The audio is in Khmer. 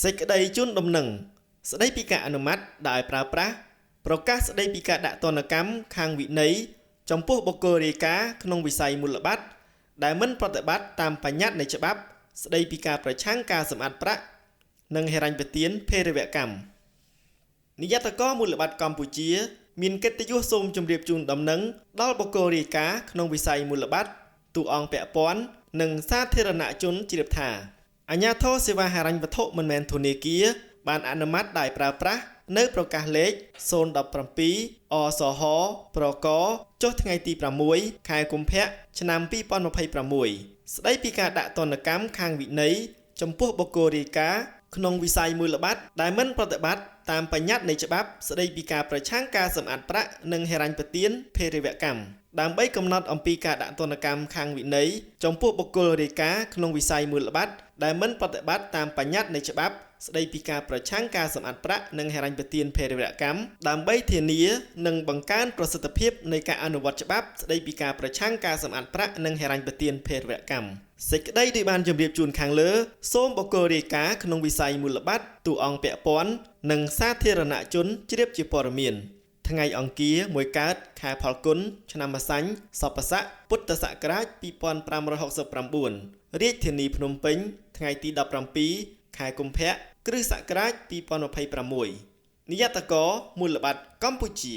សេចក្តីជូនដំណឹងស្តីពីការអនុម័តដោយប្រើប្រាស់ប្រកាសស្តីពីការដាក់ទណ្ឌកម្មខាងវិន័យចំពោះបុគ្គលរាយការណ៍ក្នុងវិស័យមូលបត្រដែលមិនប្រតិបត្តិតាមបញ្ញត្តិនៃច្បាប់ស្តីពីការប្រឆាំងការសម្អាតប្រាក់និងហិរញ្ញប្បទានភេរវកម្មនាយកកមូលបត្រកម្ពុជាមានកិត្តិយសសូមជម្រាបជូនដំណឹងដល់បុគ្គលរាយការណ៍ក្នុងវិស័យមូលបត្រទូអង្គពាក់ព័ន្ធនិងសាធារណជនជ្រាបថាអាជ្ញាធរសេវាហិរញ្ញវត្ថុមិនមែនធនាគារបានអនុម័តដោយប្រើប្រាស់នៅប្រកាសលេខ017អសហ ប្រកចុះថ្ងៃទី6ខែកុម្ភៈឆ្នាំ2026ស្តីពីការដាក់ទណ្ឌកម្មខាងវិន័យចំពោះបុគ្គលរាយការណ៍ក្នុងវិស័យមូលបត្រដែលមិនប្រតិបត្តិតាមបញ្ញត្តិនៃច្បាប់ស្តីពីការប្រឆាំងការសម្អាតប្រាក់និងហិរញ្ញប្បទានភេរវកម្មដើម្បីកំណត់អំពីការដាក់ទណ្ឌកម្មខាងវិន័យចំពោះបុគ្គលរាយការណ៍ក្នុងវិស័យមូលបត្រដែលមិនប្រតិបត្តិតាមបញ្ញត្តិនៃច្បាប់ស្តីពីការប្រឆាំងការសម្អាតប្រាក់និងហិរញ្ញប្បទានភេរវកម្មដើម្បីធានានិងបង្កើនប្រសិទ្ធភាពនៃការអនុវត្តច្បាប់ស្តីពីការប្រឆាំងការសម្អាតប្រាក់និងហិរញ្ញប្បទានភេរវកម្មសេចក្តីដោយបានជម្រាបជូនខាងលើសូមបុគ្គលរាយការណ៍ក្នុងវិស័យមូលបត្រទូអង្គពាក់ព័ន្ធនិងសាធារណជនជ្រាបជាព័ត៌មានថ្ងៃអង្គារ1កើតខែផលគុណឆ្នាំម្សាញ់សពស័កពុទ្ធសករាជ2569រាជធានីភ្នំពេញថ្ងៃទី17ខែកុម្ភៈគ្រិស្តសករាជ2026នាយកកមូលបត្រកម្ពុជា